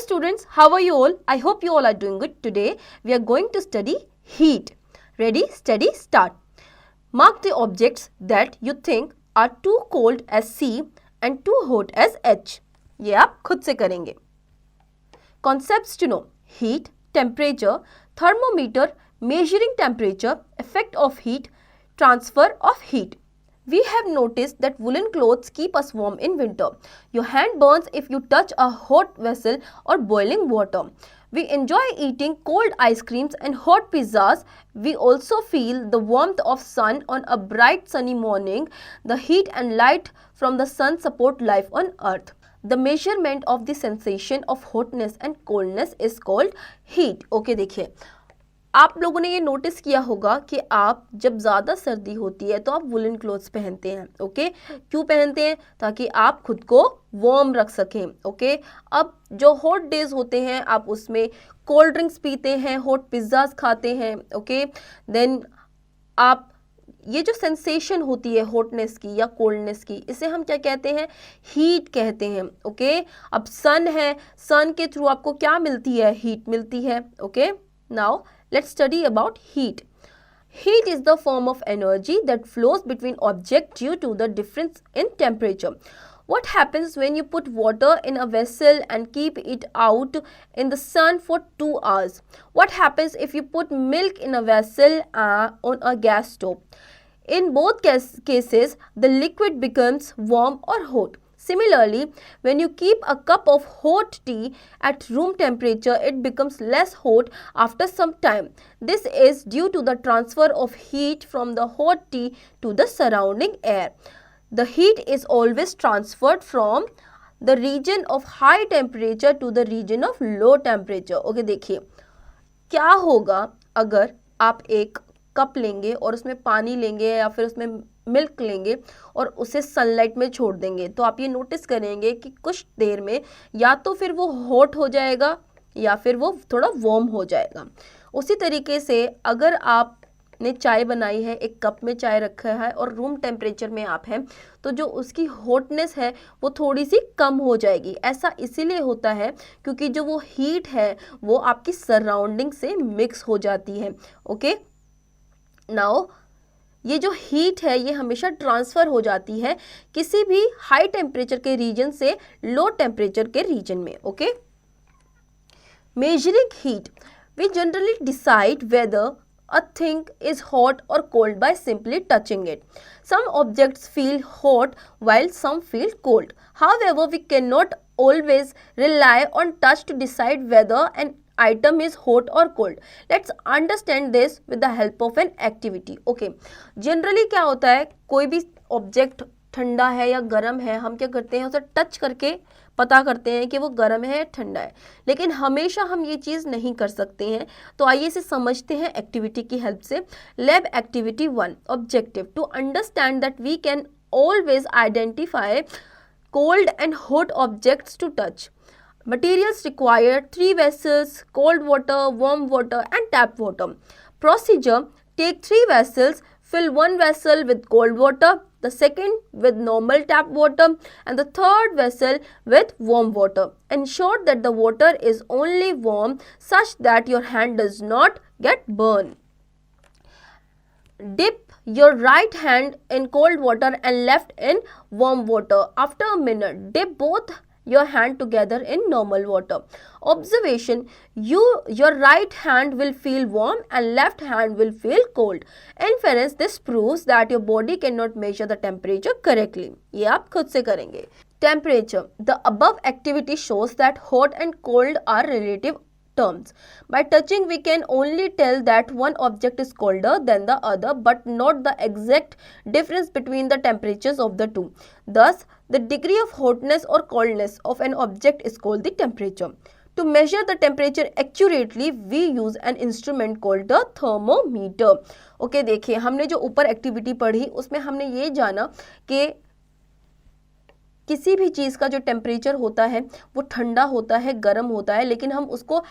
students, how are you all? I hope you all are doing good. Today we are going to study heat. Ready, steady, start. Mark the objects that you think are too cold as C and too hot as H. ये आप खुद से करेंगे. Concepts to know: heat, temperature, thermometer, measuring temperature, effect of heat, transfer of heat. We have noticed that woolen clothes keep us warm in winter. Your hand burns if you touch a hot vessel or boiling water. We enjoy eating cold ice creams and hot pizzas. We also feel the warmth of sun on a bright sunny morning. The heat and light from the sun support life on earth. The measurement of the sensation of hotness and coldness is called heat. Okay, देखिए आप लोगों ने ये notice किया होगा कि आप जब ज़्यादा सर्दी होती है तो आप वुलन क्लोथ्स पहनते हैं. ओके, क्यों पहनते हैं? ताकि आप खुद को वार्म रख सकें. ओके, अब जो हॉट डेज होते हैं आप उसमें कोल्ड ड्रिंक्स पीते हैं, हॉट पिज़्ज़ाज खाते हैं. ओके, देन आप ये जो सेंसेशन होती है हॉटनेस की या कोल्डनेस की, इसे हम क्या कहते हैं? हीट कहते हैं. ओके, अब सन है, सन के थ्रू आपको क्या मिलती है? हीट मिलती है. Okay, now let's study about heat. Heat is the form of energy that flows between objects due to the difference in temperature. What happens when you put water in a vessel and keep it out in the sun for 2 hours? What happens if you put milk in a vessel on a gas stove? In both cases, the liquid becomes warm or hot. Similarly, when you keep a cup of hot tea at room temperature, it becomes less hot after some time. This is due to the transfer of heat from the hot tea to the surrounding air. The heat is always transferred from the region of high temperature to the region of low temperature. Okay, देखिए क्या होगा अगर आप एक cup लेंगे और उसमें पानी लेंगे या फिर उसमें मिल्क लेंगे और उसे सनलाइट में छोड़ देंगे, तो आप ये नोटिस करेंगे कि कुछ देर में या तो फिर वो हॉट हो जाएगा या फिर वो थोड़ा वार्म हो जाएगा. उसी तरीके से अगर आपने चाय बनाई है, एक कप में चाय रखा है और रूम टेम्परेचर में आप हैं, तो जो उसकी हॉटनेस है वो थोड़ी सी कम हो जाएगी. ऐसा इसीलिए होता है क्योंकि जो वो हीट है वो आपकी सराउंडिंग से मिक्स हो जाती है. ओके, नाउ ये जो हीट है ये हमेशा ट्रांसफ़र हो जाती है किसी भी हाई टेम्परेचर के रीजन से लो टेम्परेचर के रीजन में. Okay, measuring heat. We generally decide whether a thing is hot or cold by simply touching it. Some objects feel hot while some feel cold. However, we cannot always rely on touch to decide whether an item is hot or cold. Let's understand this with the help of an activity. Okay, generally क्या होता है, कोई भी object ठंडा है या गर्म है, हम क्या करते हैं? उसे टच करके पता करते हैं कि वो गर्म है या ठंडा है, लेकिन हमेशा हम ये चीज़ नहीं कर सकते हैं. तो आइए इसे समझते हैं एक्टिविटी की हेल्प से. Lab activity 1. Objective: to understand that we can always identify cold and hot objects to touch. Materials required: 3 vessels, cold water, warm water and tap water. Procedure: take 3 vessels, fill 1 vessel with cold water, the second with normal tap water and the third vessel with warm water. Ensure that the water is only warm such that your hand does not get burned. Dip your right hand in cold water and left in warm water. After a minute, dip both your hand together in normal water. Observation: your right hand will feel warm and left hand will feel cold. Inference: this proves that your body cannot measure the temperature correctly. ये आप खुद से करेंगे. Temperature: the above activity shows that hot and cold are relative terms. By touching, we can only tell that one object is colder than the other, but not the exact difference between the temperatures of the two. Thus, the degree of hotness or coldness of an object is called the temperature. To measure the temperature accurately, we use an instrument called the thermometer. Okay, देखिए हमने जो ऊपर activity पढ़ी उसमें हमने ये जाना कि किसी भी चीज़ का जो टेम्परेचर होता है वो ठंडा होता है, गर्म होता है, लेकिन हम उसको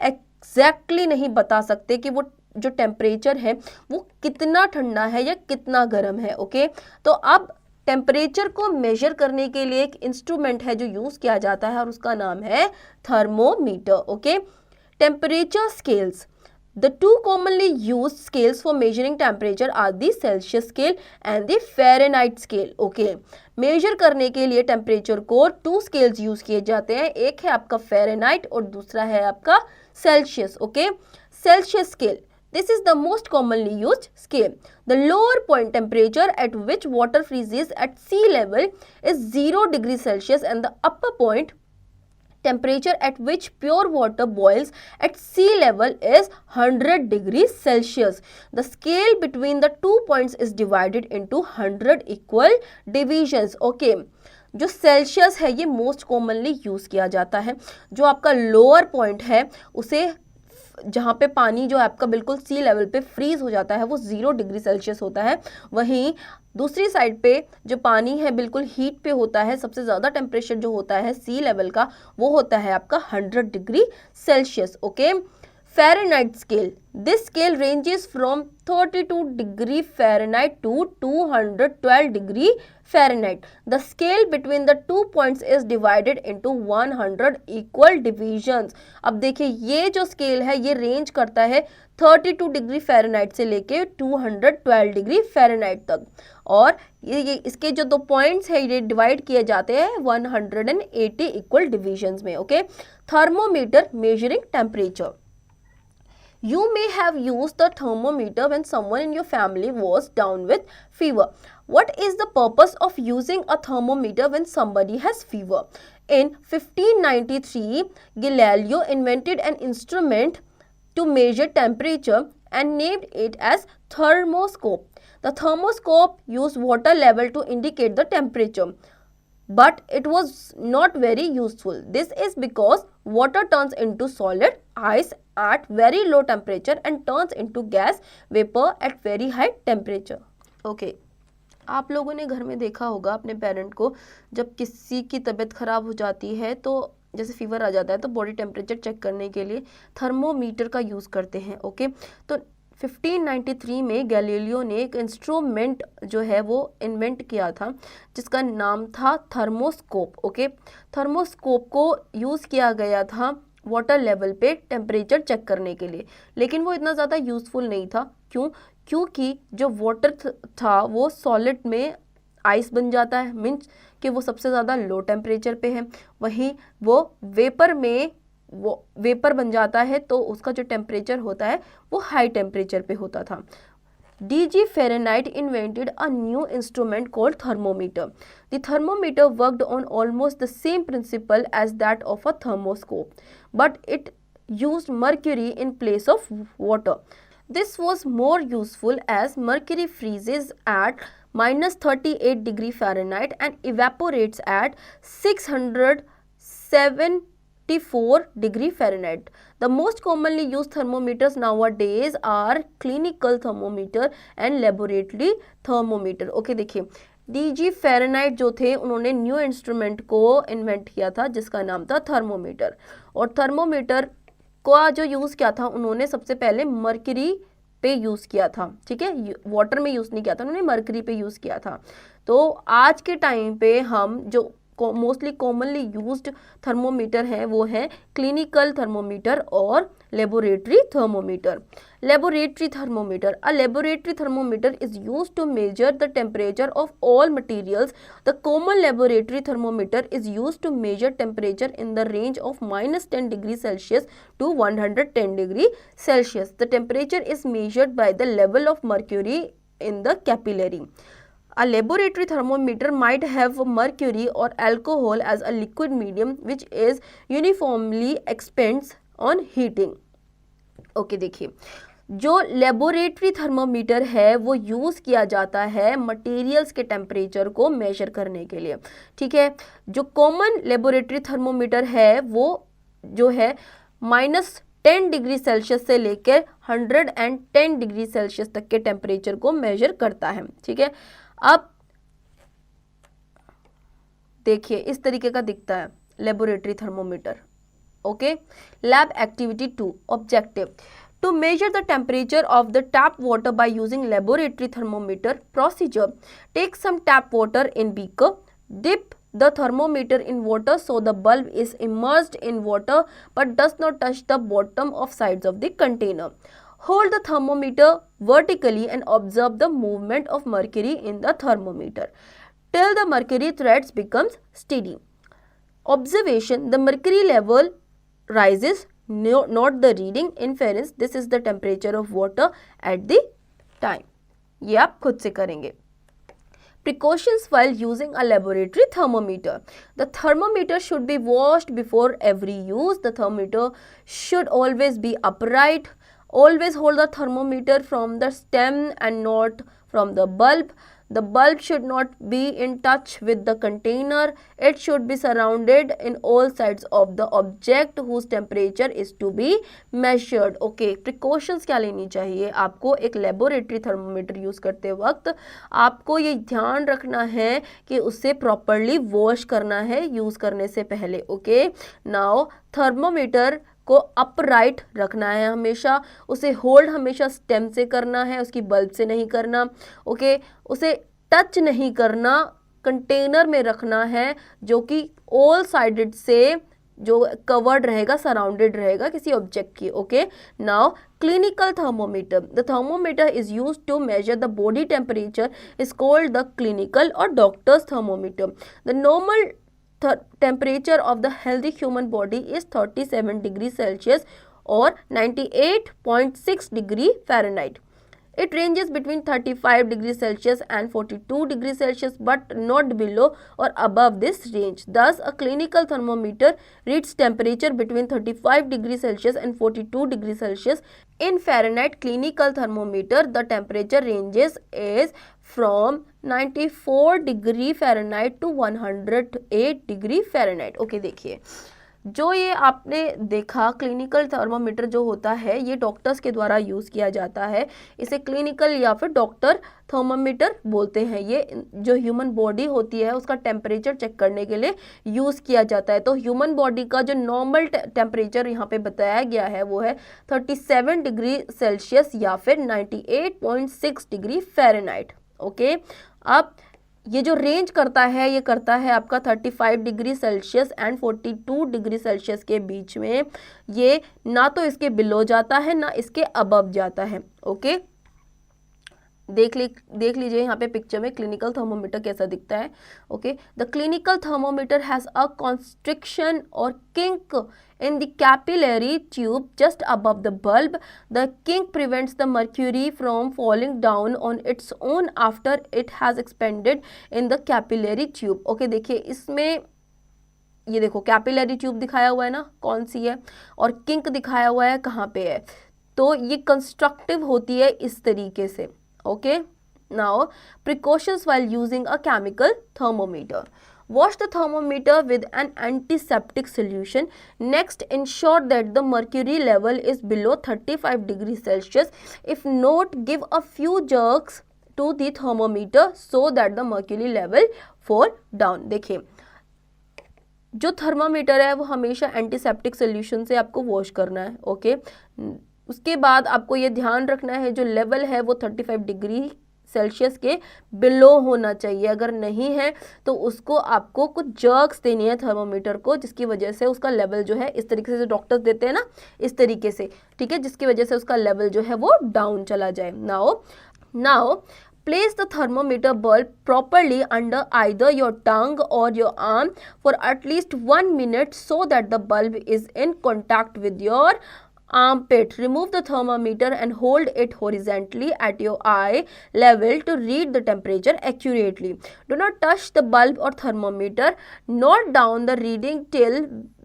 एग्जैक्टली नहीं बता सकते कि वो जो टेम्परेचर है वो कितना ठंडा है या कितना गर्म है. ओके, तो अब टेम्परेचर को मेजर करने के लिए एक इंस्ट्रूमेंट है जो यूज किया जाता है और उसका नाम है thermometer. Okay, temperature scales. The two commonly used scales for measuring temperature are the Celsius scale and the Fahrenheit scale. Okay, measure करने के लिए टेम्परेचर को 2 स्केल्स यूज किए जाते हैं. एक है आपका Fahrenheit और दूसरा है आपका Celsius. Okay, Celsius scale. This is the most commonly used scale. The lower point temperature at which water freezes at sea level is 0 degrees Celsius and the upper point temperature at which pure water boils at sea level is 100 degrees Celsius. The scale between the 2 points is divided into 100 equal divisions. Okay, जो Celsius है ये most commonly use किया जाता है. जो आपका lower point है उसे जहाँ पे पानी जो आपका बिल्कुल सी लेवल पे फ्रीज हो जाता है वो 0 डिग्री सेल्सियस होता है. वहीं दूसरी साइड पे जो पानी है बिल्कुल हीट पे होता है. सबसे ज़्यादा टेम्परेचर जो होता है सी लेवल का वो होता है आपका 100 degree Celsius. Okay, Fahrenheit scale. This scale ranges from 32 degree Fahrenheit to 212 degree Fahrenheit. The scale between the 2 points is divided into 100 equal divisions. अब देखिए ये जो स्केल है ये रेंज करता है 32 डिग्री फ़ारेनहाइट से लेके 212 डिग्री फ़ारेनहाइट तक. और ये इसके जो 2 पॉइंट्स है ये डिवाइड किए जाते हैं 180 इक्वल डिविजन्स में. Okay, thermometer measuring temperature. You may have used the thermometer when someone in your family was down with fever. What is the purpose of using a thermometer when somebody has fever? In 1593, Galileo invented an instrument to measure temperature and named it as thermoscope. The thermoscope used water level to indicate the temperature, but it was not very useful. This is because water turns into solid ice at very low temperature and turns into gas vapor at very high temperature. Okay, आप लोगों ने घर में देखा होगा अपने parent को जब किसी की तबीयत खराब हो जाती है तो जैसे फीवर आ जाता है तो बॉडी टेम्परेचर चेक करने के लिए थर्मोमीटर का यूज़ करते हैं. ओके, तो 1593 में गैलीलियो ने एक इंस्ट्रूमेंट जो है वो इन्वेंट किया था जिसका नाम था थर्मोस्कोप. ओके, थर्मोस्कोप को यूज़ किया गया था वाटर लेवल पे टेम्परेचर चेक करने के लिए, लेकिन वो इतना ज़्यादा यूज़फुल नहीं था. क्योंकि जो वाटर था वो सॉलिड में आइस बन जाता है, मीन्स कि वो सबसे ज़्यादा लो टेम्परेचर पे है. वहीं वो वेपर में वो वेपर बन जाता है तो उसका जो टेम्परेचर होता है वो हाई टेम्परेचर पे होता था. D.G. Fahrenheit invented a new instrument called thermometer. The thermometer worked on almost the same principle as that of a thermoscope, but it used mercury in place of water. This was more useful as mercury freezes at -38 degree Fahrenheit and evaporates at 674 degree Fahrenheit. The most commonly used thermometers nowadays are clinical thermometer and laboratory thermometer. Okay, देखिए D.G. Fahrenheit जो थे उन्होंने new instrument को invent किया था जिसका नाम था थर्मोमीटर. और थर्मोमीटर का जो यूज़ किया था उन्होंने सबसे पहले मर्करी पे यूज़ किया था. ठीक है, वाटर में यूज़ नहीं किया था, उन्होंने मर्करी पे यूज़ किया था. तो आज के टाइम पे हम जो मोस्टली कॉमनली यूज्ड थर्मोमीटर है वो है क्लिनिकल थर्मोमीटर और laboratory thermometer. Laboratory thermometer. A laboratory thermometer is used to measure the temperature of all materials. The common laboratory thermometer is used to measure temperature in the range of -10 degree Celsius to 110 degree Celsius. The temperature is measured by the level of mercury in the capillary. A laboratory thermometer might have mercury or alcohol as a liquid medium which is uniformly expends on heating. Okay, देखिए जो laboratory thermometer है वो use किया जाता है materials के temperature को major करने के लिए. ठीक है, जो कॉमन लेबोरेटरी थर्मोमीटर है वो जो है -10 डिग्री सेल्सियस से लेकर 110 डिग्री सेल्सियस तक के टेम्परेचर को मेजर करता है. ठीक है, अब देखिए इस तरीके का दिखता है laboratory thermometer. Okay, lab activity 2 objective. To measure the temperature of the tap water by using laboratory thermometer procedure, take some tap water in beaker, dip the thermometer in water so the bulb is immersed in water but does not touch the bottom of sides of the container. Hold the thermometer vertically and observe the movement of mercury in the thermometer till the mercury threads becomes steady. Observation: the mercury level rises, not the reading. Inference: this is the temperature of water at the time. ये आप खुद से करेंगे. Precautions while using a laboratory thermometer. The thermometer should be washed before every use. The thermometer should always be upright. Always hold the thermometer from the stem and not from the bulb. The bulb should not be in touch with the container. It should be surrounded in all sides of the object whose temperature is to be measured. Okay, precautions क्या लेनी चाहिए आपको एक laboratory thermometer use करते वक्त? आपको ये ध्यान रखना है कि उसे प्रॉपरली वॉश करना है यूज़ करने से पहले. ओके, नाउ थर्मोमीटर को अपराइट रखना है हमेशा, उसे होल्ड हमेशा स्टेम से करना है, उसकी बल्ब से नहीं करना. ओके, उसे टच नहीं करना, कंटेनर में रखना है जो कि ऑल साइडेड से जो कवर्ड रहेगा, सराउंडेड रहेगा किसी ऑब्जेक्ट की. Okay, now clinical thermometer. The thermometer is used to measure the body temperature is called the clinical or doctors thermometer. The normal temperature of the healthy human body is 37 degrees Celsius or 98.6 degree Fahrenheit. It ranges between 35 degrees Celsius and 42 degrees Celsius but not below or above this range. Thus, a clinical thermometer reads temperature between 35 degrees Celsius and 42 degrees Celsius. In Fahrenheit clinical thermometer, the temperature ranges is from 94 degree Fahrenheit to 108 degree Fahrenheit. Okay, देखिए जो ये आपने देखा clinical thermometer जो होता है ये doctors के द्वारा यूज़ किया जाता है. इसे क्लिनिकल या फिर डॉक्टर थर्मोमीटर बोलते हैं. ये जो ह्यूमन बॉडी होती है उसका टेम्परेचर चेक करने के लिए यूज़ किया जाता है. तो ह्यूमन बॉडी का जो नॉर्मल टेम्परेचर यहाँ पे बताया गया है वो है 37 डिग्री सेल्सियस या फिर 98.6 डिग्री फ़ारेनहाइट. ओके, अब ये जो रेंज करता है ये करता है आपका 35 degree Celsius and 42 degree Celsius के बीच में. ये ना तो इसके बिलो जाता है ना इसके अबव जाता है. ओके, देख लीजिए यहाँ पे पिक्चर में क्लिनिकल थर्मोमीटर कैसा दिखता है. Okay, the clinical thermometer has a constriction और kink in the capillary tube just above the bulb. The kink prevents the mercury from falling down on its own after it has expanded in the capillary tube. Okay, देखिए इसमें ये देखो capillary tube दिखाया हुआ है ना, कौन सी है, और किंक दिखाया हुआ है कहाँ पे है. तो ये कंस्ट्रक्टिव होती है इस तरीके से. Okay, now precautions while using a chemical thermometer. Wash the thermometer with an antiseptic solution. Next, ensure that the mercury level is below 35 degrees Celsius. If not, give a few jerks to the thermometer so that the mercury level fall down. देखिए जो thermometer है वो हमेशा antiseptic solution से आपको wash करना है. Okay, उसके बाद आपको ये ध्यान रखना है जो लेवल है वो 35 डिग्री सेल्सियस के बिलो होना चाहिए. अगर नहीं है तो उसको आपको कुछ जर्क्स देनी है थर्मोमीटर को, जिसकी वजह से उसका लेवल जो है इस तरीके से डॉक्टर्स देते हैं ना, इस तरीके से, ठीक है, जिसकी वजह से उसका लेवल जो है वो डाउन चला जाए. Now place the thermometer bulb properly under either your tongue or your arm for at least 1 minute so that the bulb is in contact with your armpit. Remove the thermometer and hold it horizontally at your eye level to read the temperature accurately. Do not touch the bulb or thermometer. Note down the reading till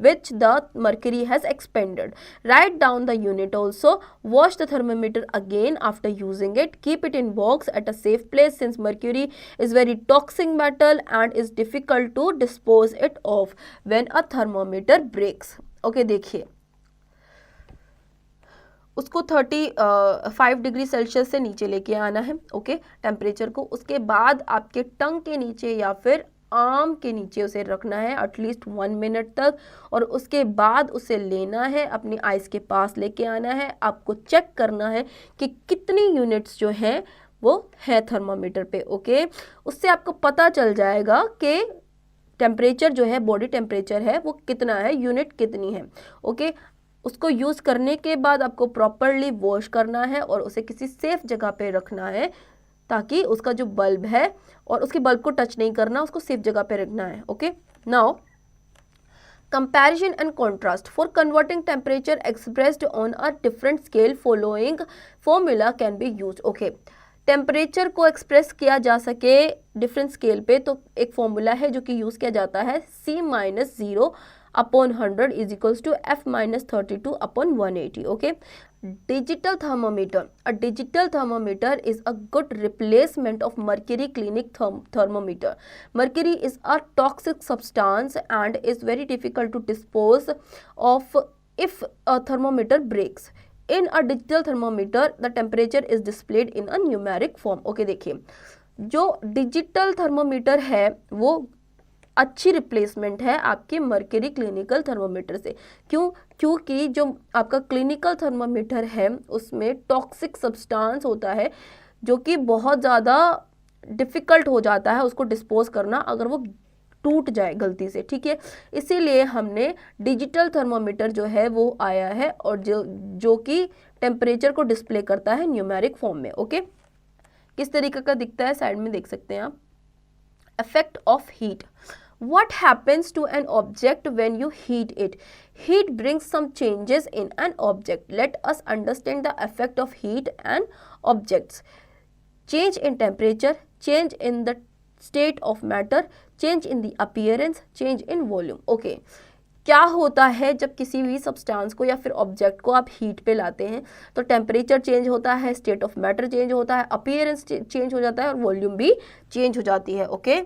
which the mercury has expanded. Write down the unit also. Wash the thermometer again after using it. Keep it in box at a safe place since mercury is very toxic metal and is difficult to dispose it of when a thermometer breaks. Okay, देखिए उसको 35 degree Celsius से नीचे लेके आना है. Okay, temperature को. उसके बाद आपके टंग के नीचे या फिर आर्म के नीचे उसे रखना है एटलीस्ट 1 मिनट तक, और उसके बाद उसे लेना है, अपनी आइज़ के पास लेके आना है, आपको चेक करना है कि कितनी यूनिट्स जो हैं वो है थर्मामीटर पे। ओके, उससे आपको पता चल जाएगा कि टेम्परेचर जो है, बॉडी टेम्परेचर है वो कितना है, यूनिट कितनी है। ओके, उसको यूज़ करने के बाद आपको प्रॉपरली वॉश करना है और उसे किसी सेफ जगह पे रखना है, ताकि उसका जो बल्ब है, और उसके बल्ब को टच नहीं करना, उसको सेफ जगह पे रखना है। Okay, now comparison and contrast for converting temperature expressed on a different scale following formula can be used. Okay, temperature को एक्सप्रेस किया जा सके डिफरेंट स्केल पे, तो एक फॉर्मूला है जो कि यूज़ किया जाता है, C-0/100 is equals to F-32/180. Okay, digital thermometer. A digital thermometer is a good replacement of mercury clinic thermometer. Mercury is a toxic substance and is very difficult to dispose of if a thermometer breaks. In a digital thermometer, the temperature is displayed in a numeric form. Okay, देखिए, जो digital thermometer है वो अच्छी replacement है आपके mercury clinical thermometer से। क्यों? क्योंकि जो आपका क्लिनिकल थर्मोमीटर है उसमें टॉक्सिक सब्सटेंस होता है जो कि बहुत ज़्यादा डिफ़िकल्ट हो जाता है उसको डिस्पोज करना अगर वो टूट जाए गलती से। ठीक है, इसीलिए हमने डिजिटल थर्मोमीटर जो है वो आया है, और जो कि टेम्परेचर को डिस्प्ले करता है न्यूमेरिक फॉर्म में। ओके, किस तरीके का दिखता है साइड में देख सकते हैं आप। Effect of heat. What happens to an object when you heat it? Heat brings some changes in an object. Let us understand the effect of heat on objects. Change in temperature, change in the state of matter, change in the appearance, change in volume. Okay. क्या होता है जब किसी भी substance को या फिर object को आप हीट पे लाते हैं, तो टेम्परेचर चेंज होता है, स्टेट ऑफ मैटर चेंज होता है, अपीयरेंस चेंज हो जाता है और वॉल्यूम भी चेंज हो जाती है। Okay,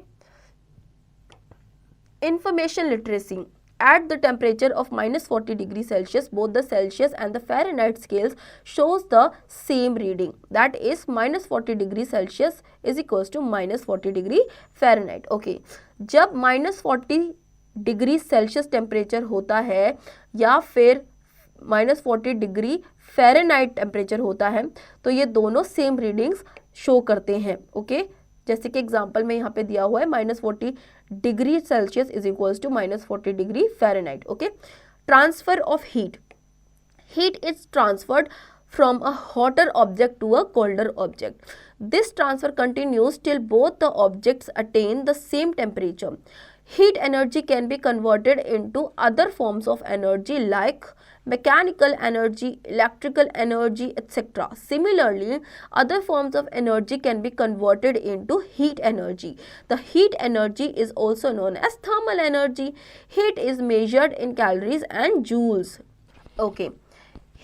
Information literacy. At the temperature of -40 degrees Celsius, both the Celsius and the Fahrenheit scales shows the same reading. That is -40 degrees Celsius is equals to -40 degree Fahrenheit. Okay, जब -40 degree Celsius temperature होता है या फिर -40 degree Fahrenheit temperature होता है, तो ये दोनों सेम रीडिंग्स शो करते हैं। ओके, जैसे कि एग्जांपल में यहाँ पे दिया हुआ है -40 degree Celsius is equals to -40 degree Fahrenheit. Okay, transfer of heat. Heat is transferred from a hotter object to a colder object. This transfer continues till both the objects attain the same temperature. Heat energy can be converted into other forms of energy like mechanical energy, electrical energy, etc. Similarly, other forms of energy can be converted into heat energy. The heat energy is also known as thermal energy. Heat is measured in calories and joules. Okay.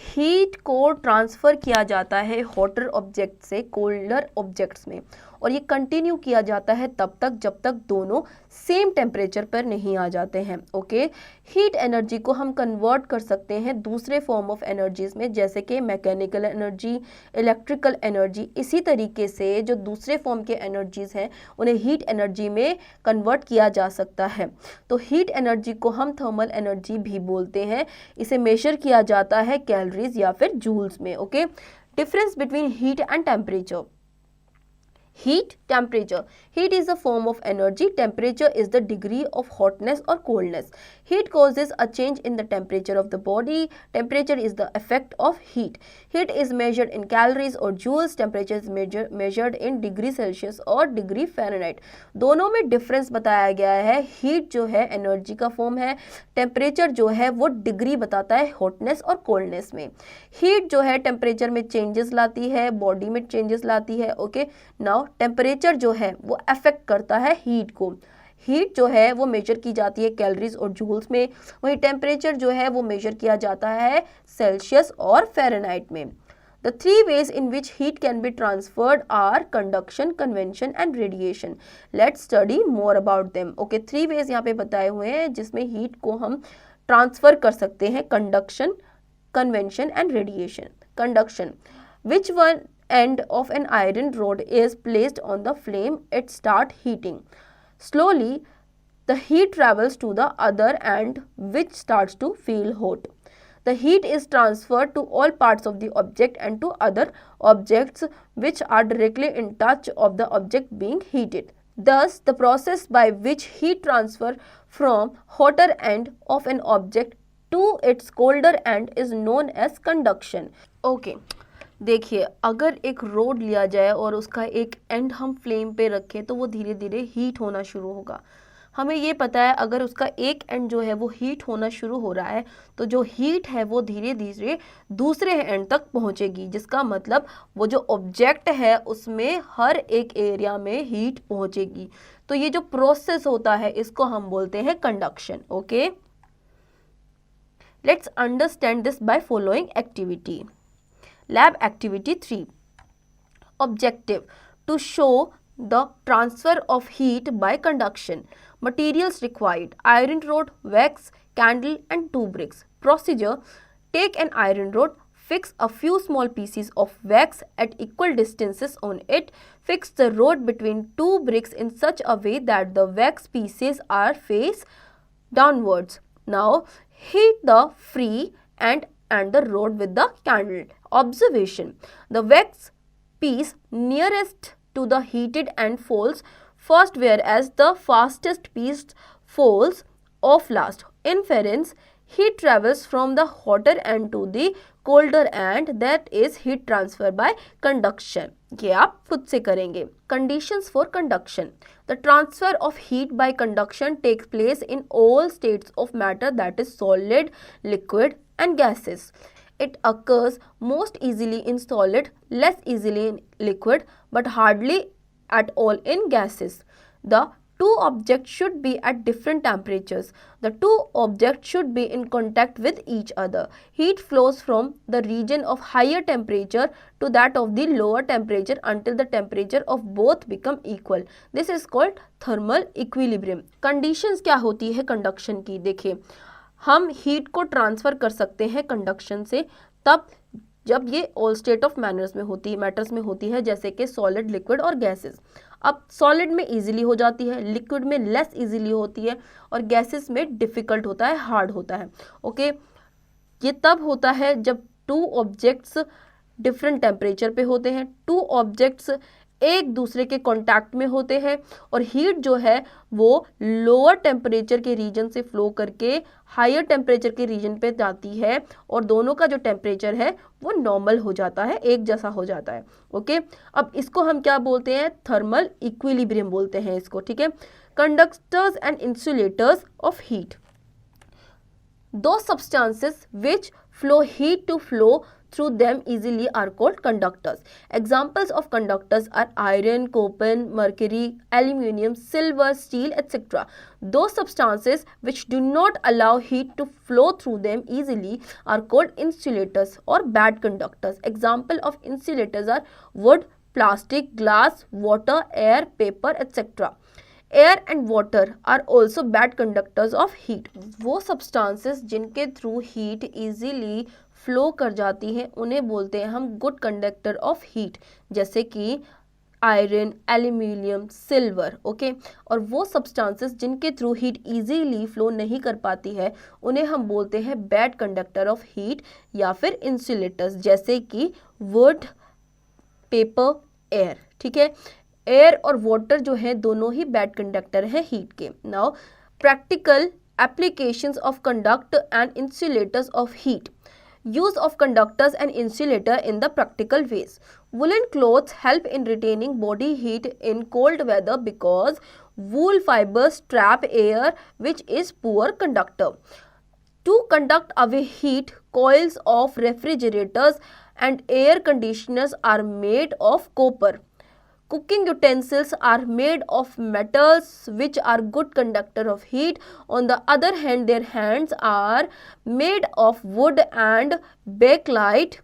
Heat को transfer किया जाता है hotter object से colder objects में, और ये continue किया जाता है तब तक जब तक दोनों सेम टेम्परेचर पर नहीं आ जाते हैं। ओके, हीट एनर्जी को हम कन्वर्ट कर सकते हैं दूसरे फॉर्म ऑफ एनर्जीज में, जैसे कि मैकेनिकल एनर्जी, इलेक्ट्रिकल एनर्जी। इसी तरीके से जो दूसरे फॉर्म के एनर्जीज हैं उन्हें हीट एनर्जी में कन्वर्ट किया जा सकता है। तो हीट एनर्जी को हम थर्मल एनर्जी भी बोलते हैं। इसे मेजर किया जाता है कैलोरीज या फिर जूल्स में। Okay, difference between heat and temperature. Heat, temperature. Heat is a form of energy. Temperature is the degree of hotness or coldness. Heat causes a change in the temperature of the body. Temperature is the effect of heat. Heat is measured in calories or joules. Temperature is measured in degree Celsius और degree Fahrenheit. दोनों में difference बताया गया है। Heat जो है energy का form है, टेम्परेचर जो है वो डिग्री बताता है हॉटनेस और कोल्डनेस में। हीट जो है टेम्परेचर में चेंजेस लाती है, बॉडी में चेंजेस लाती है। ओके, नाउ टेम्परेचर जो है वो अफेक्ट करता है हीट को। हीट जो है वो मेजर की जाती है कैलोरीज और जूल्स में, वही टेम्परेचर जो है वो मेजर किया जाता है सेल्सियस और फ़ारेनहाइट में। The three ways in which heat can be transferred are conduction, convection and radiation. Let's study more about them. Okay, three ways यहाँ पे बताए हुए हैं जिसमें हीट को हम ट्रांसफ़र कर सकते हैं: conduction, convention and radiation. Conduction, which one end of an iron rod is placed on the flame, it start heating. Slowly, the heat travels to the other end which starts to feel hot. The heat is transferred to all parts of the object and to other objects which are directly in touch of the object being heated. Thus, the process by which heat transfer from hotter end of an object to its colder end is known as conduction. Okay. देखिए, अगर एक road लिया जाए और उसका एक and हम flame पे रखें तो वो धीरे धीरे हीट होना शुरू होगा। हमें ये पता है अगर उसका एक एंड जो है वो हीट होना शुरू हो रहा है तो जो हीट है वो धीरे धीरे दूसरे एंड तक पहुंचेगी, जिसका मतलब वो जो ऑब्जेक्ट है उसमें हर एक एरिया में हीट पहुंचेगी। तो ये जो प्रोसेस होता है इसको हम बोलते हैं conduction. Okay, let's understand this by following activity. Lab activity 3. Objective: to show the transfer of heat by conduction. Materials required: iron rod, wax, candle and 2 bricks. Procedure: take an iron rod, fix a few small pieces of wax at equal distances on it. Fix the rod between 2 bricks in such a way that the wax pieces are face downwards. Now heat the free and the rod with the candle. Observation: the wax piece nearest to the heated end falls first, whereas the fastest piece falls off last. Inference: heat travels from the hotter end to the colder end, that is heat transfer by conduction. ये आप खुद से करेंगे। Conditions for conduction: the transfer of heat by conduction takes place in all states of matter, that is solid, liquid and gases. It occurs most easily in solid, less easily in liquid, but hardly at all in gases. The two objects should be at different temperatures. The two objects should be in contact with each other. Heat flows from the region of higher temperature to that of the lower temperature until the temperature of both become equal. This is called thermal equilibrium. Conditions क्या होती है conduction की? देखिए, हम heat को transfer कर सकते हैं कंडक्शन से तब जब ये ऑल स्टेट ऑफ मैटर्स में होती है, जैसे कि सॉलिड, लिक्विड और गैसेस। अब सॉलिड में इजीली हो जाती है, लिक्विड में लेस इजीली होती है और गैसेस में डिफ़िकल्ट होता है, हार्ड होता है। ओके, ये तब होता है जब टू ऑब्जेक्ट्स डिफरेंट टेम्परेचर पे होते हैं, टू ऑब्जेक्ट्स एक दूसरे के कांटेक्ट में होते हैं और हीट जो है वो लोअर टेम्परेचर के रीजन से फ्लो करके हायर टेम्परेचर के रीजन पे जाती है और दोनों का जो टेम्परेचर है वो नॉर्मल हो जाता है, एक जैसा हो जाता है। ओके, अब इसको हम क्या बोलते हैं? थर्मल इक्विलिब्रियम बोलते हैं इसको। ठीक है, conductors and insulators of heat, those substances which flow heat to flow through them easily are called conductors. Examples of conductors are iron, copper, mercury, aluminium, silver, steel, etc. Those substances which do not allow heat to flow through them easily are called insulators or bad conductors. Example of insulators are wood, plastic, glass, water, air, paper, etc. Air and water are also bad conductors of heat. वो substances जिनके through heat easily flow कर जाती हैं उन्हें बोलते हैं हम good conductor of heat, जैसे कि आयरन, एल्यूमिनियम, सिल्वर। ओके, और वो सब्सटेंसेस जिनके थ्रू हीट इजीली फ्लो नहीं कर पाती है उन्हें हम बोलते हैं बैड कंडक्टर ऑफ हीट या फिर इंसुलेटर्स, जैसे कि वुड, पेपर, एयर। ठीक है, एयर और वाटर जो है दोनों ही बैड कंडक्टर है हीट के। Now practical applications of conduct and insulators of heat. Use of conductors and insulator in the practical ways. Woollen clothes help in retaining body heat in cold weather because wool fibers trap air which is poor conductor. To conduct away heat, coils of refrigerators and air conditioners are made of copper. Cooking utensils are made of metals which are good conductor of heat. On the other hand, their hands are made of wood and bakelite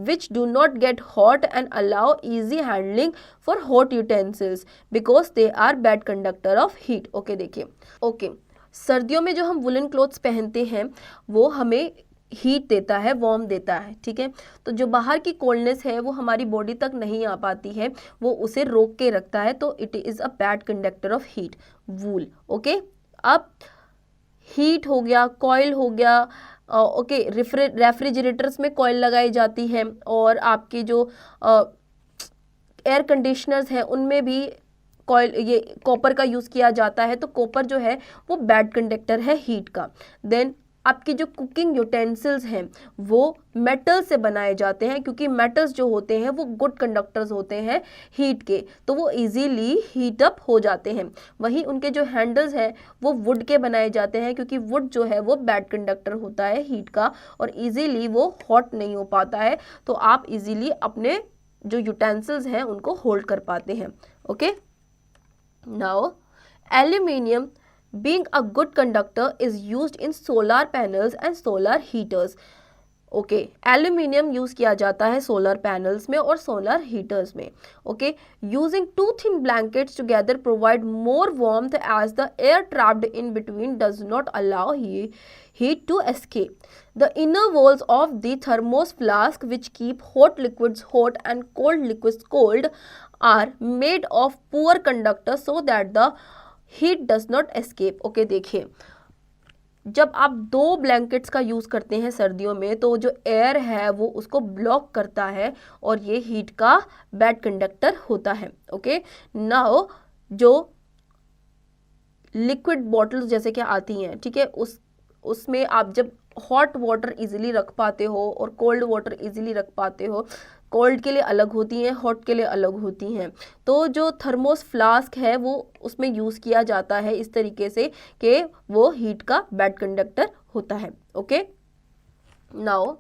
which do not get hot and allow easy handling for hot utensils because they are bad conductor of heat. Okay, देखिए, okay, सर्दियों में जो हम woollen clothes पहनते हैं वो हमें heat देता है, वार्म देता है। ठीक है, तो जो बाहर की कोल्डनेस है वो हमारी बॉडी तक नहीं आ पाती है, वो उसे रोक के रखता है, तो it is a bad conductor of heat, wool. Okay, अब हीट हो गया, कॉइल हो गया, ओके, रेफ्रिजरेटर्स में कॉइल लगाई जाती है, और आपके जो एयर कंडीशनर्स हैं उनमें भी कॉइल, ये कॉपर का यूज़ किया जाता है। तो कॉपर जो है वो बैड कंडक्टर है हीट का। देन आपके जो कुकिंग यूटेंसिल्स हैं वो मेटल से बनाए जाते हैं, क्योंकि मेटल्स जो होते हैं वो गुड कंडक्टर्स होते हैं हीट के, तो वो इजीली हीट अप हो जाते हैं। वहीं उनके जो हैंडल्स हैं वो वुड के बनाए जाते हैं, क्योंकि वुड जो है वो बैड कंडक्टर होता है हीट का, और इजीली वो हॉट नहीं हो पाता है, तो आप इजीली अपने जो यूटेंसिल्स हैं उनको होल्ड कर पाते हैं। Okay, now aluminium being a good conductor is used in solar panels and solar heaters. Okay, aluminium use किया जाता है सोलर पैनल्स में और सोलर हीटर्स में। Okay, using two thin blankets together provide more warmth as the air trapped in between does not allow heat to escape. The inner walls of the thermos flask, which keep hot liquids hot and cold liquids cold, are made of poor conductors so that the heat does not escape. Okay, देखिए जब आप दो blankets का use करते हैं सर्दियों में, तो जो एयर है वो उसको ब्लॉक करता है और ये हीट का बैड कंडक्टर होता है। ओके, नाउ जो लिक्विड बॉटल्स जैसे कि आती हैं, ठीक है, उसमें आप जब हॉट वाटर इजीली रख पाते हो और कोल्ड वाटर इजीली रख पाते हो, कोल्ड के लिए अलग होती हैं, हॉट के लिए अलग होती हैं। तो जो थर्मोस फ्लास्क है वो उसमें यूज़ किया जाता है इस तरीके से कि वो हीट का बैड कंडक्टर होता है। Okay, now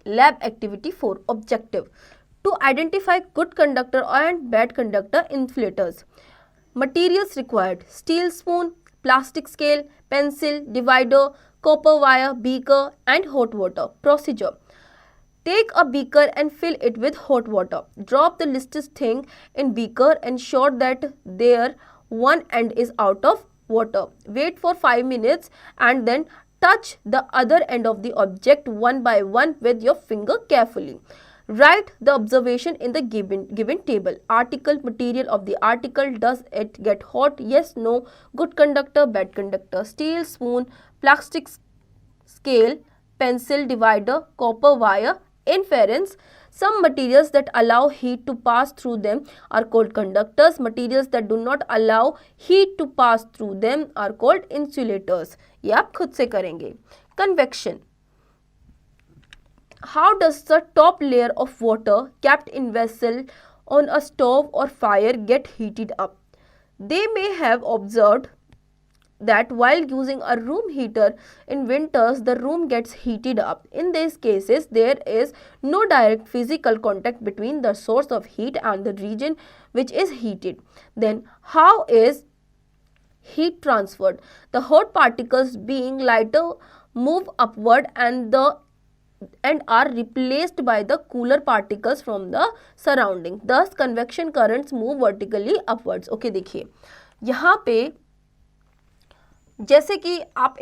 lab activity 4 objective to identify good conductor and bad conductor inflators. Materials required steel spoon, plastic scale, pencil, divider, copper wire, beaker and hot water. Procedure: take a beaker and fill it with hot water. Drop the listed thing in beaker, ensure that their one end is out of water. Wait for 5 minutes and then touch the other end of the object one by one with your finger carefully. Write the observation in the given table. Article, material of the article, does it get hot? Yes, no. Good conductor, bad conductor. Steel spoon, plastic scale, pencil, divider, copper wire. Inference: some materials that allow heat to pass through them are called conductors. Materials that do not allow heat to pass through them are called insulators. ये आप खुद से करेंगे। Convection: how does the top layer of water kept in vessel on a stove or fire get heated up? They may have observed that while using a room heater in winters, the room gets heated up. In these cases, there is no direct physical contact between the source of heat and the region which is heated. Then, how is heat transferred? The hot particles, being lighter, move upward and are replaced by the cooler particles from the surrounding. Thus, convection currents move vertically upwards. Okay, देखिए यहाँ पे जैसे कि आप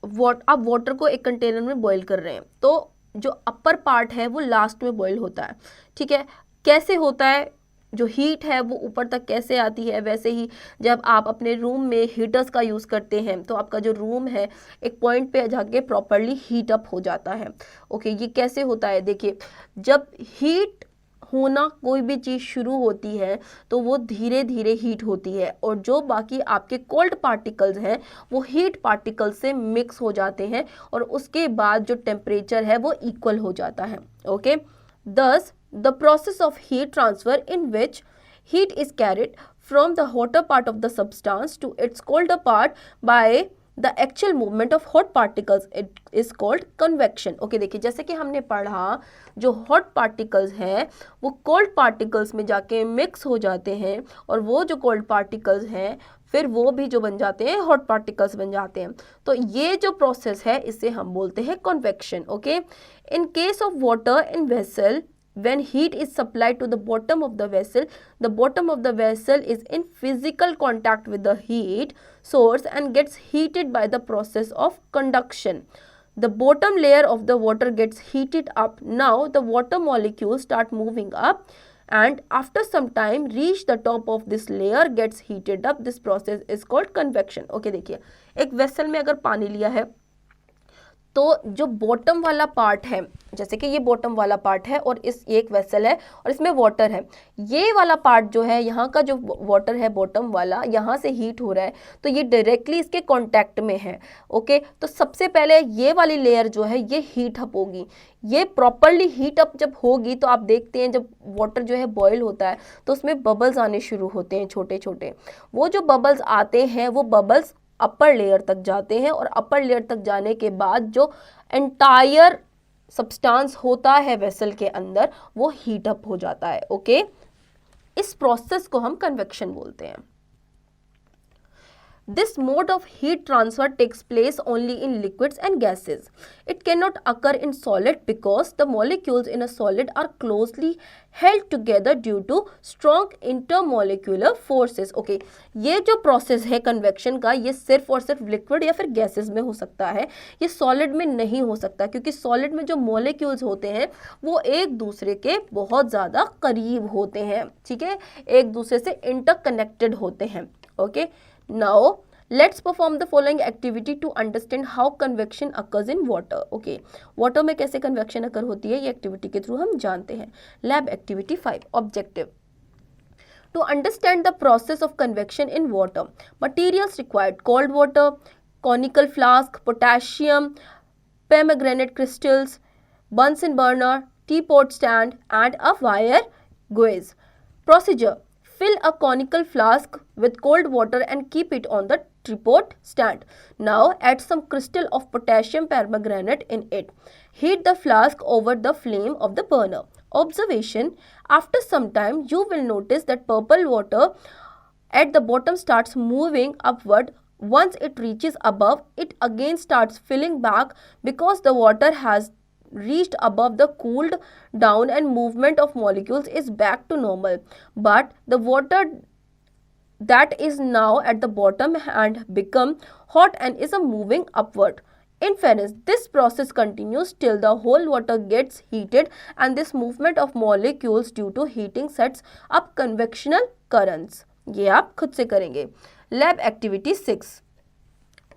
water को एक container में boil कर रहे हैं, तो जो अपर पार्ट है वो लास्ट में बॉईल होता है। ठीक है, कैसे होता है, जो हीट है वो ऊपर तक कैसे आती है, वैसे ही जब आप अपने रूम में हीटर्स का यूज़ करते हैं तो आपका जो रूम है एक पॉइंट पे जाके प्रॉपरली हीट अप हो जाता है। ओके, ये कैसे होता है, देखिए जब हीट होना कोई भी चीज़ शुरू होती है तो वो धीरे धीरे हीट होती है, और जो बाकी आपके कोल्ड पार्टिकल्स हैं वो हीट पार्टिकल से मिक्स हो जाते हैं और उसके बाद जो टेम्परेचर है वो इक्वल हो जाता है। Okay, thus the process of heat transfer in which heat is carried from the hotter part of the substance to its colder part by the actual movement of hot particles, it is called convection. Okay, देखिए जैसे कि हमने पढ़ा जो hot particles हैं वो cold particles में जाके mix हो जाते हैं, और वो जो cold particles हैं फिर वो भी जो बन जाते हैं hot particles बन जाते हैं। तो ये जो process है इसे हम बोलते हैं convection. Okay, in case of water in vessel, when heat is supplied to the bottom of the bottom of the vessel is in physical contact with the heat source and gets heated by the process of conduction. The bottom layer of the water gets heated up. Now the water molecules start moving up and after some time reach the top of this layer gets heated up. This process is called convection. Okay देखिए, एक vessel में अगर पानी लिया है तो जो bottom वाला पार्ट है, जैसे कि ये बॉटम वाला पार्ट है और इस एक वेसल है और इसमें वाटर है, ये वाला पार्ट जो है यहाँ का जो वाटर है बॉटम वाला, यहाँ से हीट हो रहा है तो ये डायरेक्टली इसके कांटेक्ट में है। ओके, तो सबसे पहले ये वाली लेयर जो है ये हीट अप होगी। ये प्रॉपरली हीट अप जब होगी तो आप देखते हैं जब वाटर जो है बॉयल होता है तो उसमें बबल्स आने शुरू होते हैं छोटे छोटे। वो जो बबल्स आते हैं वो बबल्स अपर लेयर तक जाते हैं और अपर लेयर तक जाने के बाद जो एंटायर सब्सटेंस होता है वेसल के अंदर वो हीट अप हो जाता है। ओके, इस प्रोसेस को हम कन्वेक्शन बोलते हैं। This mode of heat transfer takes place only in liquids and gases. It cannot occur in solid because the molecules in a solid are closely held together due to strong intermolecular forces. Okay, ये जो process है convection का ये सिर्फ और सिर्फ liquid या फिर गैसेस में हो सकता है, ये सॉलिड में नहीं हो सकता क्योंकि सॉलिड में जो मॉलिक्यूल्स होते हैं वो एक दूसरे के बहुत ज़्यादा करीब होते हैं। ठीक है, एक दूसरे से इंटरकनेक्टेड होते हैं। Okay, Now, let's perform the following activity to understand how convection occurs in water. Okay, water में कैसे convection occur होती है ये activity के through हम जानते हैं। Lab activity 5 objective. To understand the process of convection in water, materials required: cold water, conical flask, potassium, pomegranate crystals, Bunsen burner, teapot stand, and a wire gauge. Procedure: fill a conical flask with cold water and keep it on the teapot stand. Now add some crystal of potassium permanganate in it. Heat the flask over the flame of the burner. Observation: after some time you will notice that purple water at the bottom starts moving upward. Once it reaches above, it again starts filling back because the water has reached above the cooled down and movement of molecules is back to normal. But the water that is now at the bottom and become hot and is moving upward. In fairness, this process continues till the whole water gets heated and this movement of molecules due to heating sets up convectional currents. ये आप खुद से करेंगे। Lab activity 6.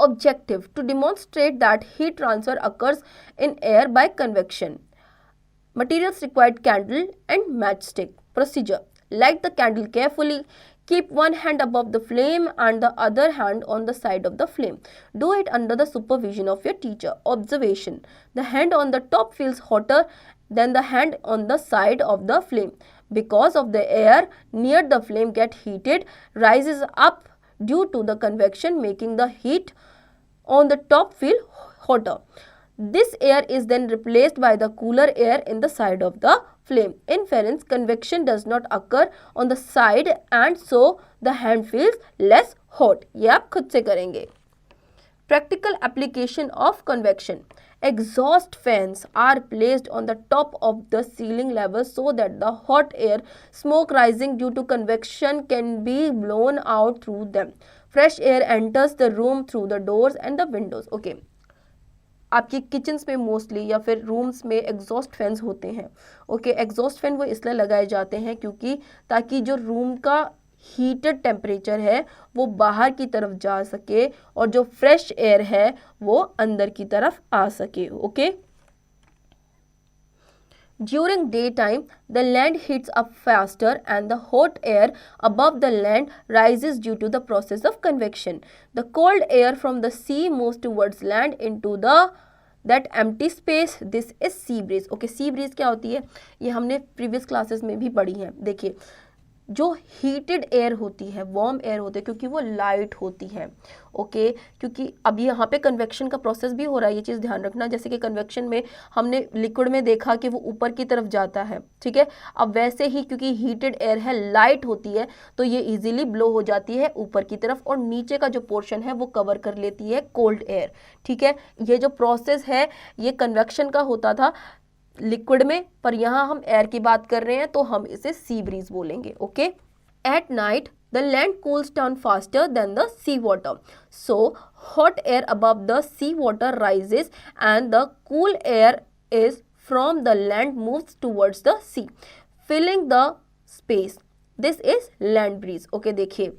Objective: to demonstrate that heat transfer occurs in air by convection. Materials required: candle and matchstick. Procedure: light the candle carefully. Keep one hand above the flame and the other hand on the side of the flame. Do it under the supervision of your teacher. Observation: the hand on the top feels hotter than the hand on the side of the flame because of the air near the flame get heated, rises up due to the convection, making the heat on the top feel hotter. This air is then replaced by the cooler air in the side of the flame. In fairness, convection does not occur on the side and so the hand feels less hot. ये आप खुद से करेंगे। Practical application of convection. Exhaust fans are placed on the top of the ceiling level so that the hot air, smoke rising due to convection, can be blown out through them. Fresh air enters the room through the doors and the windows. Okay, आपकी kitchens में mostly या फिर rooms में exhaust fans होते हैं। Okay, exhaust fan वो इसलिए लगाए जाते हैं क्योंकि ताकि जो रूम का हीटेड टेम्परेचर है वो बाहर की तरफ जा सके और जो फ्रेश एयर है वो अंदर की तरफ आ सके। Okay, During daytime, the land heats up faster and the hot air above the land rises due to the process of convection. The cold air from the sea moves towards land into that empty space. This is sea breeze. Okay, sea breeze क्या होती है ये हमने previous classes में भी पढ़ी है। देखिए, जो हीटेड एयर होती है, वार्म एयर होती है क्योंकि वो लाइट होती है। ओके, क्योंकि अब यहाँ पे कन्वेक्शन का प्रोसेस भी हो रहा है, ये चीज़ ध्यान रखना। जैसे कि कन्वेक्शन में हमने लिक्विड में देखा कि वो ऊपर की तरफ जाता है, ठीक है। अब वैसे ही क्योंकि हीटेड एयर है, लाइट होती है, तो ये इजीली ब्लो हो जाती है ऊपर की तरफ और नीचे का जो पोर्शन है वो कवर कर लेती है कोल्ड एयर, ठीक है। ये जो प्रोसेस है ये कन्वेक्शन का होता था लिक्विड में, पर यहाँ हम एयर की बात कर रहे हैं तो हम इसे सी ब्रीज बोलेंगे। Okay, at night the land cools down faster than the sea water, so hot air above the sea water rises and the cool air is from the land moves towards the sea, filling the space. This is land breeze. Okay, देखिए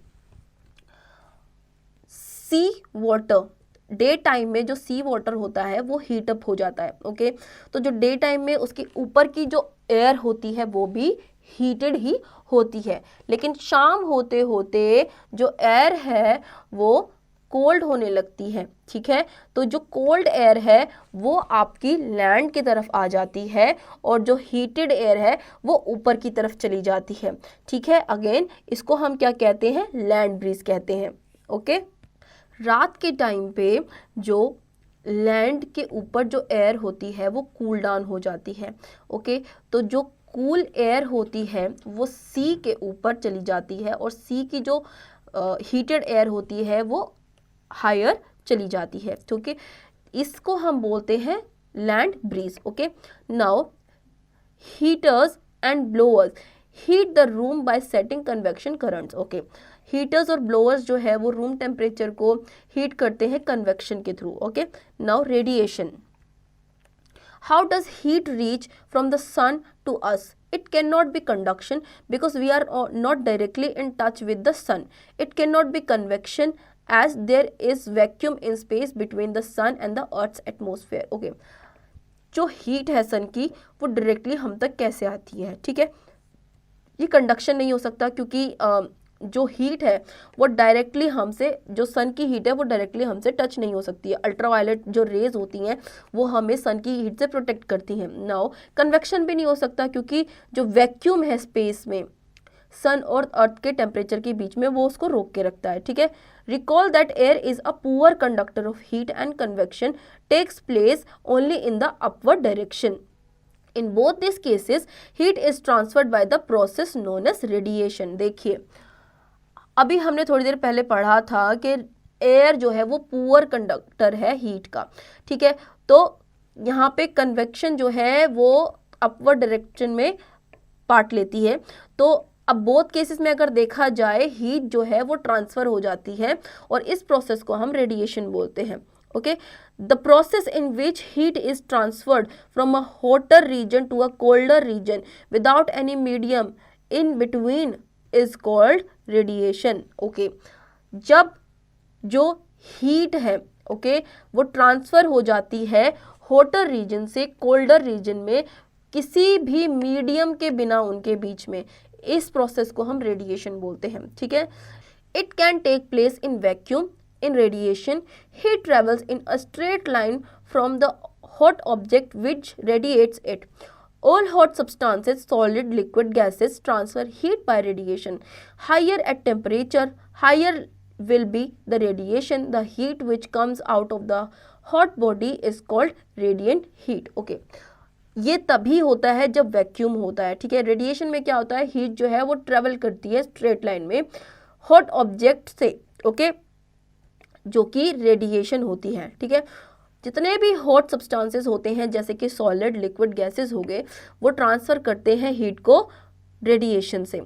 सी water, day time में जो सी water होता है वो heat up हो जाता है. Okay, तो जो डे टाइम में उसके ऊपर की जो एयर होती है वो भी हीटेड ही होती है, लेकिन शाम होते होते जो एयर है वो कोल्ड होने लगती है. ठीक है, तो जो कोल्ड एयर है वो आपकी लैंड की तरफ आ जाती है और जो हीटेड एयर है वो ऊपर की तरफ चली जाती है. ठीक है, अगेन इसको हम क्या कहते हैं, लैंड ब्रीज कहते हैं. ओके, रात के टाइम पे जो लैंड के ऊपर जो एयर होती है वो कूल डाउन हो जाती है. ओके, तो जो कूल एयर होती है वो सी के ऊपर चली जाती है और सी की जो हीटेड एयर होती है वो हायर चली जाती है. ठीक है, इसको हम बोलते हैं land breeze. Okay, now heaters and blowers heat the room bye setting convection currents. Okay, heaters और ब्लोअर्स जो है वो रूम टेम्परेचर को हीट करते हैं कन्वेक्शन के through. Okay, now radiation. How does heat reach from the sun to us? It cannot be conduction because we are not directly in touch with the sun. It cannot be convection as there is vacuum in space between the sun and the earth's atmosphere. Okay, जो heat है सन की वो directly हम तक कैसे आती है. ठीक है, ये कंडक्शन नहीं हो सकता क्योंकि जो हीट है वो डायरेक्टली हमसे, जो सन की हीट है वो डायरेक्टली हमसे टच नहीं हो सकती है. अल्ट्रावायलेट जो रेज होती हैं वो हमें सन की हीट से प्रोटेक्ट करती हैं. नाउ कन्वेक्शन भी नहीं हो सकता क्योंकि जो वैक्यूम है स्पेस में सन और अर्थ के टेम्परेचर के बीच में वो उसको रोक के रखता है. ठीक है, recall that air is a poor conductor of heat and convection takes place only in the upward direction. In both these cases, heat is transferred by the process known as radiation. देखिए, अभी हमने थोड़ी देर पहले पढ़ा था कि air जो है वो पुअर कंडक्टर है हीट का. ठीक है, तो यहाँ पे कन्वेक्शन जो है वो अपवर्ड डायरेक्शन में पार्ट लेती है. तो अब बोथ केसेस में अगर देखा जाए हीट जो है वो ट्रांसफ़र हो जाती है और इस प्रोसेस को हम रेडिएशन बोलते हैं. Okay, the process in which heat is transferred from a hotter region to a colder region without any medium in between is called radiation. Okay, जब जो हीट है वो ट्रांसफ़र हो जाती है होटर रीजन से कोल्डर रीजन में किसी भी मीडियम के बिना उनके बीच में, इस प्रोसेस को हम रेडिएशन बोलते हैं. ठीक है, it can take place in vacuum. In radiation, heat travels in a straight line from the hot object which radiates it. All hot substances, solid, liquid, gases transfer heat by radiation. Higher at temperature, higher will be the radiation. The heat which comes out of the hot body is called radiant heat. Okay. ये तभी होता है जब vacuum होता है. ठीक है, radiation में क्या होता है, हीट जो है वो ट्रेवल करती है स्ट्रेट लाइन में हॉट ऑब्जेक्ट से. ओके, जो कि रेडिएशन होती है. ठीक है, जितने भी हॉट सब्सटेंसेस होते हैं जैसे कि सॉलिड, लिक्विड, गैसेस हो गए, वो ट्रांसफ़र करते हैं हीट को रेडिएशन से.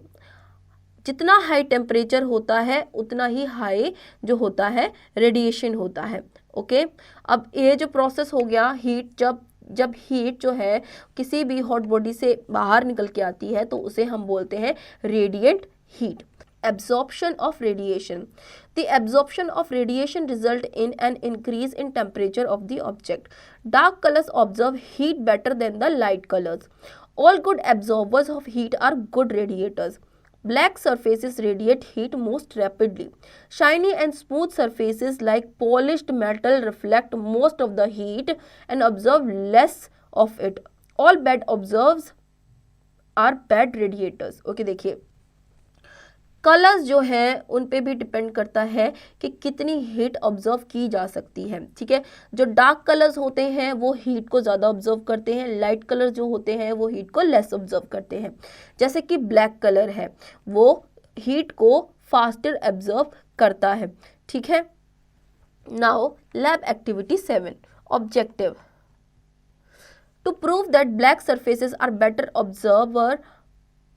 जितना हाई टेम्परेचर होता है उतना ही हाई जो होता है रेडिएशन होता है. ओके, अब ये जो प्रोसेस हो गया हीट, जब हीट जो है किसी भी हॉट बॉडी से बाहर निकल के आती है तो उसे हम बोलते हैं radiant heat. Absorption of radiation. The absorption of radiation result in an increase in temperature of the object. Dark colors absorb heat better than the light colors. All good absorbers of heat are good radiators. Black surfaces radiate heat most rapidly. Shiny and smooth surfaces like polished metal reflect most of the heat and absorb less of it. All bad absorbers are bad radiators. Okay, देखिए, colours जो हैं उन पे भी depend करता है कि कितनी हीट ऑब्जर्व की जा सकती है. ठीक है, जो डार्क कलर्स होते हैं वो हीट को ज़्यादा ऑब्जर्व करते हैं, लाइट कलर जो होते हैं वो हीट को लेस ऑब्जर्व करते हैं. जैसे कि ब्लैक कलर है वो हीट को फास्टर ऑब्जर्व करता है. ठीक है, now lab activity 7 objective. To prove that black surfaces are better observer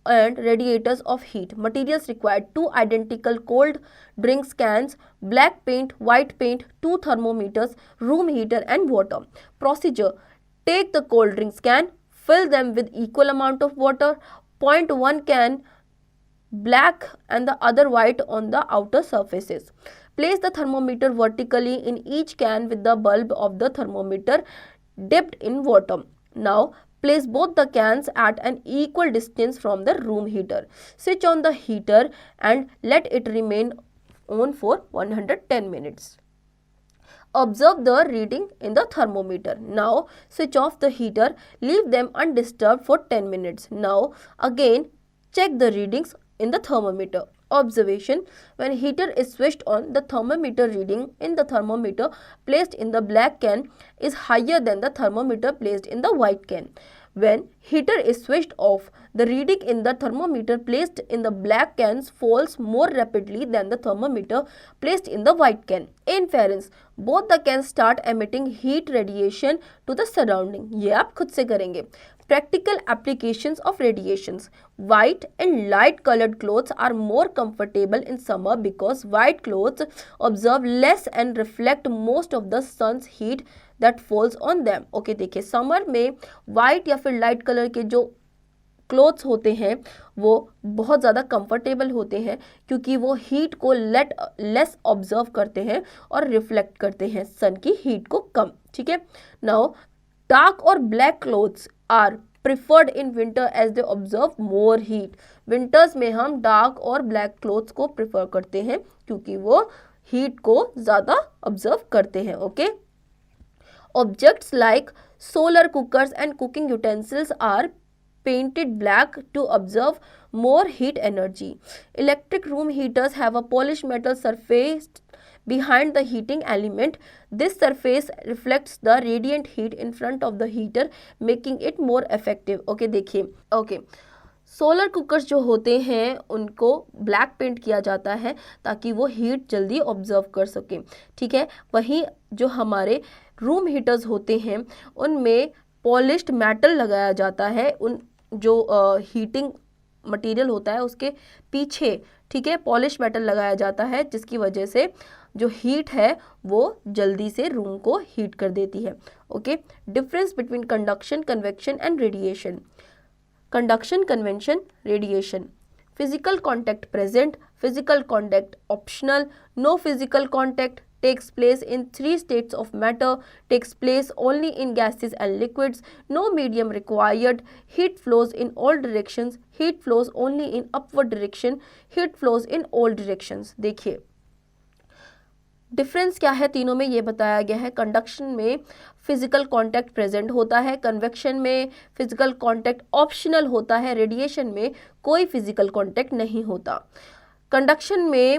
and radiators of heat. Materials required: 2 identical cold drink cans, black paint, white paint, 2 thermometers, room heater and water. Procedure: take the cold drink can, fill them with equal amount of water. Point 1 can black and the other white on the outer surfaces. Place the thermometer vertically in each can with the bulb of the thermometer dipped in water. Now place both the cans at an equal distance from the room heater. Switch on the heater and let it remain on for 110 minutes. Observe the reading in the thermometer. Now switch off the heater, leave them undisturbed for 10 minutes. Now again check the readings in the thermometer. Observation: when heater is switched on, the thermometer reading in the thermometer placed in the black can is higher than the thermometer placed in the white can. When heater is switched off, the reading in the thermometer placed in the black cans falls more rapidly than the thermometer placed in the white can. Inference: both the cans start emitting heat radiation to the surrounding. ये आप खुद से करेंगे. Practical applications of radiations. White and light colored clothes are more comfortable in summer because white clothes absorb less and reflect most of the sun's heat that falls on them. Okay, देखिए summer में white या फिर light color के जो clothes होते हैं वो बहुत ज़्यादा कंफर्टेबल होते हैं क्योंकि वो हीट को लेस ऑब्जर्व करते हैं और रिफ्लेक्ट करते हैं सन की हीट को कम. ठीक है. नाउ डार्क और black clothes are preferred in winter as they observe more heat. Winters में हम डार्क और ब्लैक क्लोथ्स को प्रिफर करते हैं क्योंकि वो हीट को ज़्यादा ऑब्जर्व करते हैं. Okay. Objects like solar cookers and cooking utensils are painted black to absorb more heat energy. Electric room heaters have a polished metal surface behind the heating element. This surface reflects the radiant heat in front of the heater, making it more effective. Okay, देखिए. Okay. Solar cookers जो होते हैं उनको black paint किया जाता है ताकि वो हीट जल्दी ऑब्जर्व कर सकें. ठीक है. वहीं जो हमारे रूम हीटर्स होते हैं उनमें पॉलिश्ड मेटल लगाया जाता है. उन जो हीटिंग मटेरियल होता है उसके पीछे, ठीक है, पॉलिश मेटल लगाया जाता है जिसकी वजह से जो हीट है वो जल्दी से रूम को हीट कर देती है. Okay. Difference between conduction, convection and radiation. Conduction, convection, radiation. Physical contact present, physical contact optional. No physical contact takes place in 3 states of matter, takes place only in gases and liquids. No medium required. Heat flows in all directions. Heat flows only in upward direction. Heat flows in all directions. देखिए difference क्या है तीनों में ये बताया गया है. Conduction में फिजिकल कांटेक्ट प्रेजेंट होता है, कन्वेक्शन में फिजिकल कांटेक्ट ऑप्शनल होता है, रेडिएशन में कोई फिजिकल कांटेक्ट नहीं होता. कंडक्शन में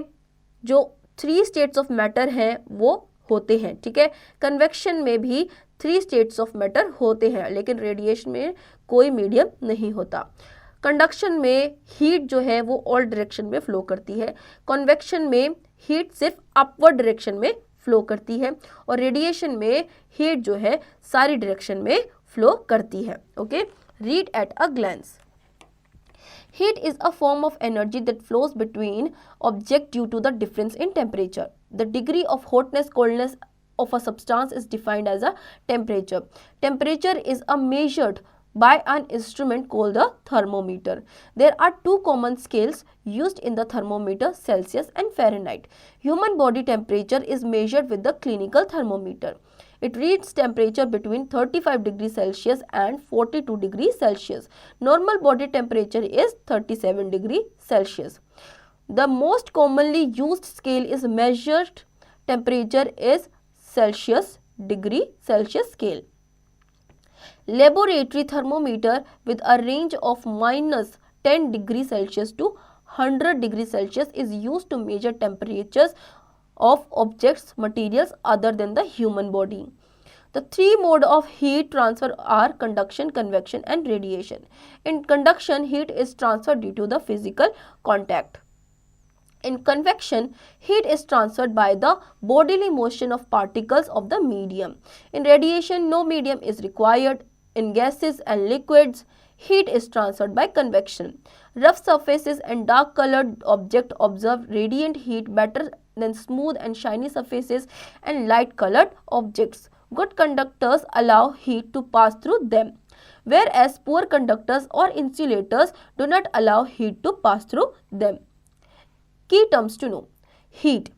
जो 3 स्टेट्स ऑफ मैटर हैं वो होते हैं. ठीक है. कन्वेक्शन में भी 3 स्टेट्स ऑफ मैटर होते हैं लेकिन रेडिएशन में कोई मीडियम नहीं होता. कंडक्शन में हीट जो है वो ऑल डायरेक्शन में फ्लो करती है. कन्वेक्शन में हीट सिर्फ अपवर्ड डायरेक्शन में फ्लो करती है और रेडिएशन में हीट जो है सारी डायरेक्शन में फ्लो करती है. Okay. Read at a glance. Heat is a form of energy that flows between objects due to the difference in temperature. The degree of hotness, coldness of a substance is defined as a temperature. Temperature is measured by an instrument called the thermometer. There are 2 common scales used in the thermometer, Celsius and Fahrenheit. Human body temperature is measured with the clinical thermometer. It reads temperature between 35 degrees Celsius and 42 degrees Celsius. Normal body temperature is 37 degrees Celsius. The most commonly used scale is measured temperature is Celsius degree Celsius scale. Laboratory thermometer with a range of minus 10 degrees Celsius to 100 degrees Celsius is used to measure temperatures of objects, materials other than the human body. The 3 modes of heat transfer are conduction, convection and radiation. In conduction, heat is transferred due to the physical contact. In convection, heat is transferred by the bodily motion of particles of the medium. In radiation, no medium is required. In gases and liquids, heat is transferred by convection. Rough surfaces and dark colored objects absorb radiant heat better than smooth and shiny surfaces and light colored objects. Good conductors allow heat to pass through them. whereas poor conductors or insulators do not allow heat to pass through them. Key terms to know. Heat.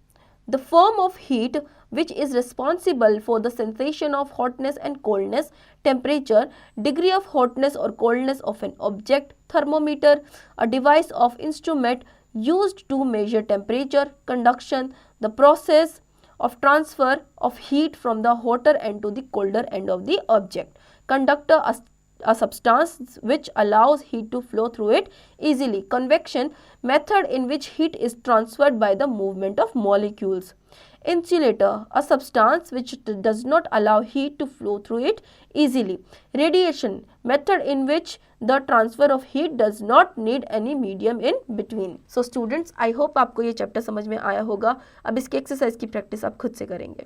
The form of heat which is responsible for the sensation of hotness and coldness, temperature, degree of hotness or coldness of an object, thermometer, a device of instrument used to measure temperature, conduction, the process of transfer of heat from the hotter end to the colder end of the object. Conductor, a substance which allows heat to flow through it easily. Convection, method in which heat is transferred by the movement of molecules. Insulator, a substance which does not allow heat to flow through it easily. Radiation, method in which the transfer of heat does not need any medium in between. So students, I hope आपको ये chapter समझ में आया होगा. अब इसके exercise की practice आप खुद से करेंगे.